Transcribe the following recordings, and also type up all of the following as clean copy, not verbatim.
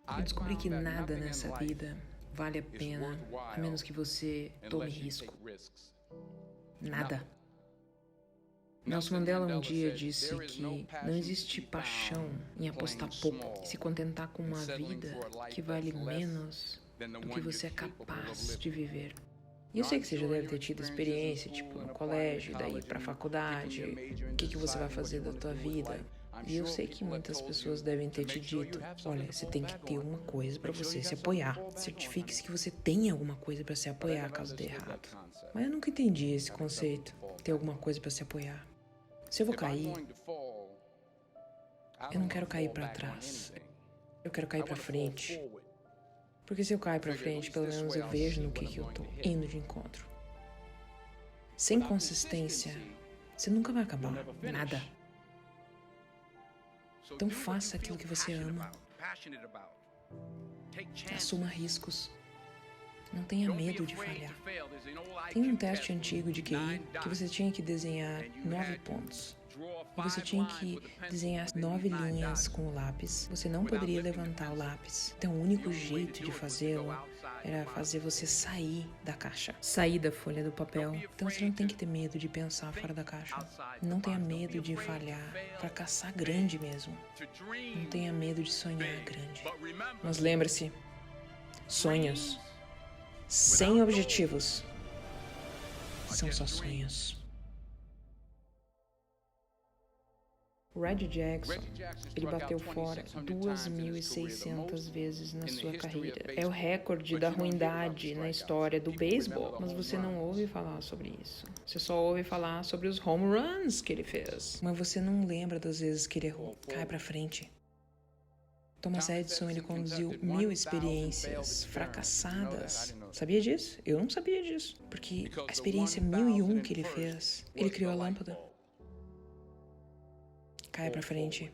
Eu descobri que nada nessa vida vale a pena a menos que você tome risco. Nada. Nelson Mandela um dia disse que não existe paixão em apostar pouco e se contentar com uma vida que vale menos do que você é capaz de viver. E eu sei que você já deve ter tido experiência, tipo, no colégio, daí pra faculdade, o que você vai fazer da tua vida. E eu sei que muitas pessoas devem ter te dito, olha, você tem que ter uma coisa pra você se apoiar. Certifique-se que você tem alguma coisa pra se apoiar caso dê errado. Mas eu nunca entendi esse conceito, ter alguma coisa pra se apoiar. Se eu vou cair, eu não quero cair pra trás. Eu quero cair pra frente. Porque se eu caio pra frente, pelo menos eu vejo no que eu tô indo de encontro. Sem consistência, você nunca vai acabar nada. Então faça aquilo que você ama. Assuma riscos. Não tenha medo de falhar. Tem um teste antigo de QI que você tinha que desenhar 9 pontos. E você tinha que desenhar 9 linhas com o lápis. Você não poderia levantar o lápis. Então o único jeito de fazê-lo era fazer você sair da caixa. Sair da folha do papel. Então você não tem que ter medo de pensar fora da caixa. Não tenha medo de falhar. Fracassar grande mesmo. Não tenha medo de sonhar grande. Mas lembre-se, sonhos sem objetivos são só sonhos. Red Jackson, ele bateu fora 2.600 vezes na sua carreira. É o recorde da ruindade na história do beisebol, mas você não ouve falar sobre isso. Você só ouve falar sobre os home runs que ele fez. Mas você não lembra das vezes que ele errou. Cai pra frente. Thomas Edison, ele conduziu 1.000 experiências fracassadas. Sabia disso? Eu não sabia disso. Porque a experiência 1001 que ele fez, ele criou a lâmpada. Caia pra frente.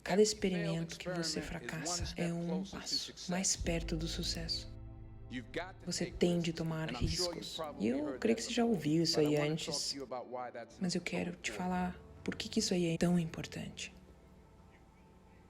Cada experimento que você fracassa é um passo mais perto do sucesso. Você tem de tomar riscos. E eu creio que você já ouviu isso aí antes. Mas eu quero te falar por que isso aí é tão importante.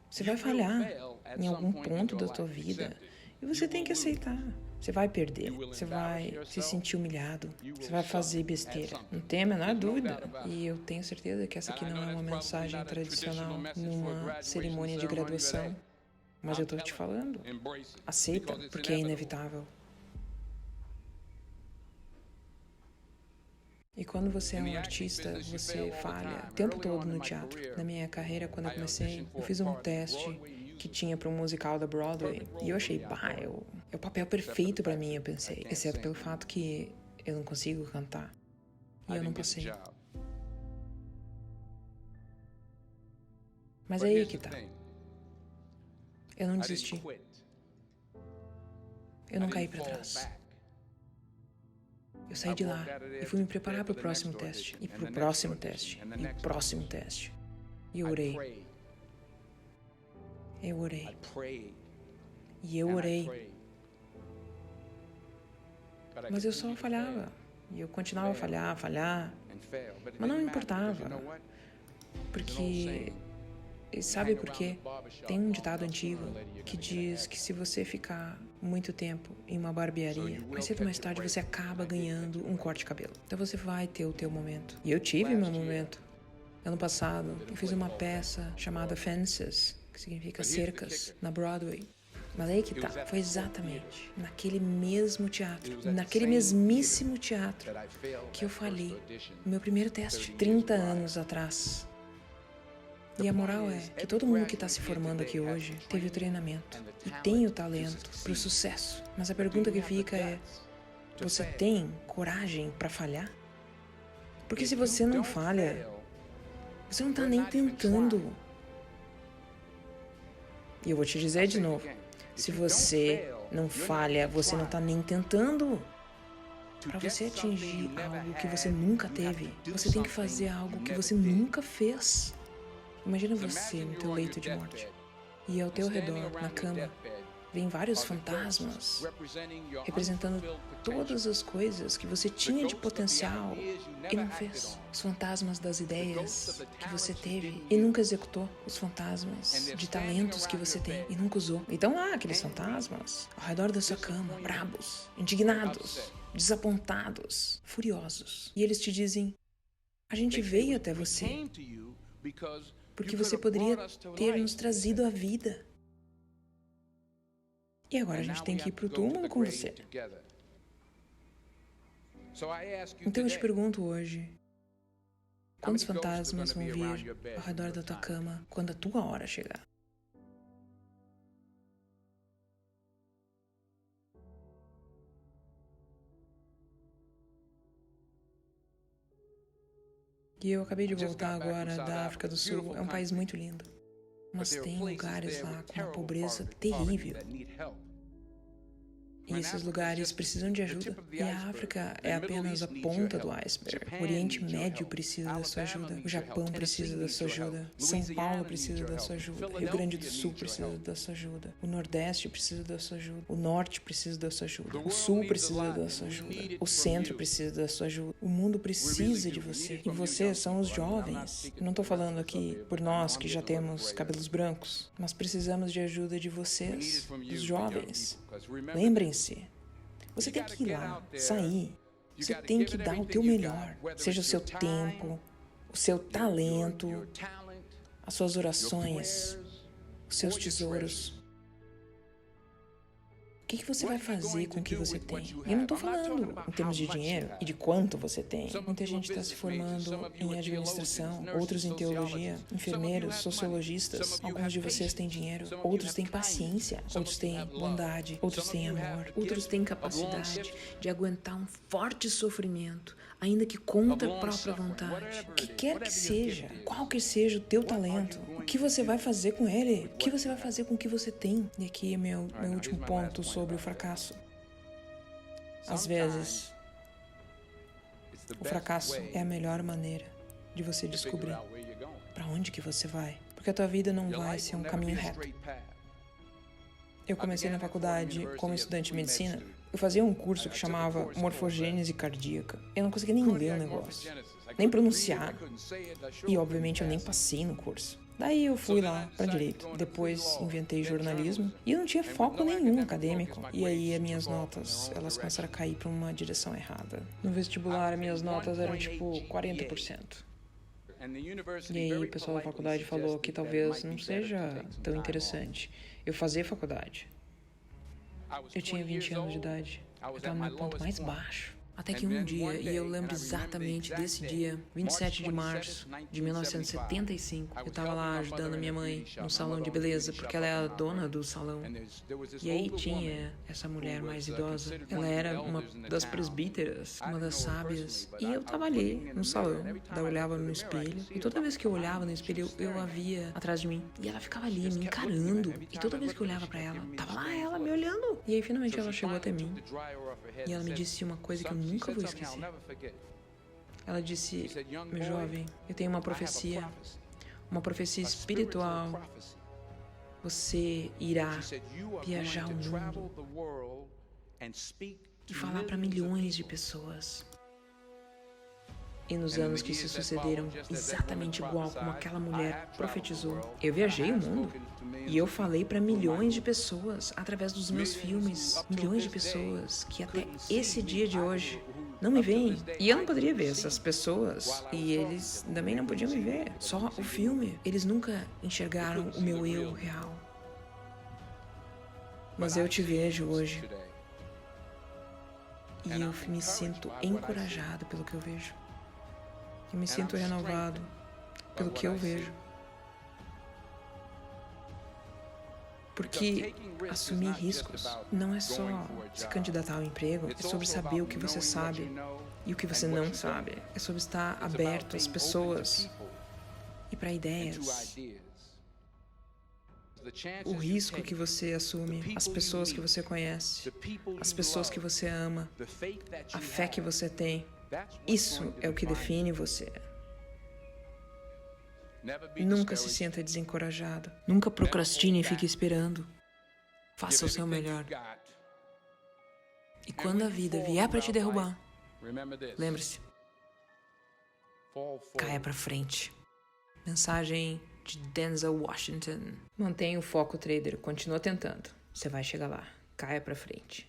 Você vai falhar em algum ponto da tua vida e você tem que aceitar. Você vai perder, você vai se sentir humilhado, você vai fazer besteira. Não tem a menor dúvida. E eu tenho certeza que essa aqui não é uma mensagem tradicional numa cerimônia de graduação. Mas eu tô te falando. Aceita, porque é inevitável. E quando você é um artista, você falha o tempo todo no teatro. Na minha carreira, quando eu comecei, eu fiz um teste que tinha para um musical da Broadway. E eu achei, é o papel perfeito para mim, eu pensei. Exceto pelo fato que eu não consigo cantar. E eu não passei. Mas é aí que tá. Eu não desisti. Eu não caí para trás. Eu saí de lá e fui me preparar para o próximo teste. E para o próximo teste. E o próximo teste. E eu orei. Eu orei. E eu orei. Mas eu só falhava. E eu continuava a falhar. Mas não importava. Porque... sabe por quê? Tem um ditado antigo que diz que se você ficar muito tempo em uma barbearia, mais cedo ou mais tarde você acaba ganhando um corte de cabelo. Então você vai ter o teu momento. E eu tive meu momento. Ano passado, eu fiz uma peça chamada Fences, que significa cercas, na Broadway. Mas aí que tá, foi exatamente naquele mesmo teatro, naquele mesmíssimo teatro que eu falhei no meu primeiro teste, 30 anos atrás. E a moral é que todo mundo que está se formando aqui hoje teve o treinamento e tem o talento para o sucesso. Mas a pergunta que fica é, você tem coragem para falhar? Porque se você não falha, você não está nem tentando. E eu vou te dizer de novo, se você não falha, você não está nem tentando. Para você atingir algo que você nunca teve, você tem que fazer algo que você nunca fez. Imagina você no teu leito de morte e ao teu redor, na cama, vêm vários fantasmas representando todas as coisas que você tinha de potencial e não fez. Os fantasmas das ideias que você teve e nunca executou. Os fantasmas de talentos que você tem e nunca usou. Então lá, aqueles fantasmas ao redor da sua cama, brabos, indignados, desapontados, furiosos. E eles te dizem: a gente veio até você porque você poderia ter nos trazido a vida. E agora a gente tem que ir para o túmulo com você. Então eu te pergunto hoje, quantos fantasmas vão vir ao redor da tua cama quando a tua hora chegar? E eu acabei de voltar agora da África do Sul. É um país muito lindo. Mas tem lugares lá com uma pobreza terrível. E esses lugares precisam de ajuda. E a África é apenas a ponta do iceberg. O Oriente Médio precisa da sua ajuda. O Japão precisa da sua ajuda. São Paulo precisa da sua ajuda. Rio Grande do Sul precisa da sua ajuda. O Nordeste precisa da sua ajuda. O Norte precisa da sua ajuda. O Sul precisa da sua ajuda. O Centro precisa da sua ajuda. O mundo precisa de você. E vocês são os jovens. Eu não estou falando aqui por nós que já temos cabelos brancos, mas precisamos de ajuda de vocês, dos jovens. Lembrem-se, você tem que ir lá, sair. Você tem que dar o teu melhor. Seja o seu tempo, o seu talento, as suas orações, os seus tesouros. O que você vai fazer com o que você tem? Eu não estou falando em termos de dinheiro e de quanto você tem. Muita gente está se formando em administração, outros em teologia, enfermeiros, sociologistas. Alguns de vocês têm dinheiro, outros têm paciência, outros têm bondade, outros têm amor, outros têm capacidade de aguentar um forte sofrimento, ainda que contra a própria vontade. O que quer que seja, qual que seja o teu talento, o que você vai fazer com ele? O que você vai fazer com o que você tem? E aqui é meu último ponto sobre o fracasso. Às vezes, o fracasso é a melhor maneira de você descobrir para onde que você vai. Porque a tua vida não vai ser um caminho reto. Eu comecei na faculdade como estudante de medicina. Eu fazia um curso que chamava Morfogênese Cardíaca. Eu não conseguia nem ler o negócio, nem pronunciar. E, obviamente, eu nem passei no curso. Daí eu fui lá para direito. Depois inventei jornalismo e eu não tinha foco nenhum acadêmico. E aí as minhas notas, elas começaram a cair para uma direção errada. No vestibular, as minhas notas eram tipo 40%. E aí o pessoal da faculdade falou que talvez não seja tão interessante eu fazer faculdade. Eu tinha 20 anos de idade. Eu estava no ponto mais baixo. Até que um dia, e eu lembro exatamente desse dia, 27 de março de 1975, eu estava lá ajudando a minha mãe no salão de beleza, porque ela é a dona do salão. E aí tinha essa mulher mais idosa, ela era uma das presbíteras, uma das sábias, e eu estava ali no salão, eu olhava no espelho, e toda vez que eu olhava no espelho, eu a via atrás de mim, e ela ficava ali me encarando, e toda vez que eu olhava para ela, tava lá ela me olhando. E aí finalmente ela chegou até mim, e ela me disse uma coisa que eu nunca vou esquecer. Ela disse: meu jovem, eu tenho uma profecia espiritual. Você irá viajar o mundo e falar para milhões de pessoas. E nos anos que se sucederam, exatamente igual como aquela mulher profetizou, eu viajei o mundo e eu falei para milhões de pessoas através dos meus filmes, milhões de pessoas que até esse dia de hoje não me veem. E eu não poderia ver essas pessoas e eles também não podiam me ver. Só o filme. Eles nunca enxergaram o meu eu real. Mas eu te vejo hoje e eu me sinto encorajado pelo que eu vejo. Eu me sinto renovado pelo que eu vejo. Porque assumir riscos não é só se candidatar ao emprego, é sobre saber o que você sabe e o que você não sabe. É sobre estar aberto às pessoas e para ideias. O risco que você assume, as pessoas que você conhece, as pessoas que você ama, a fé que você tem. Isso é o que define você. Nunca se sinta desencorajado. Nunca procrastine e fique esperando. Faça o seu melhor. E quando a vida vier para te derrubar, lembre-se, caia para frente. Mensagem de Denzel Washington. Mantenha o foco, trader. Continua tentando. Você vai chegar lá. Caia para frente.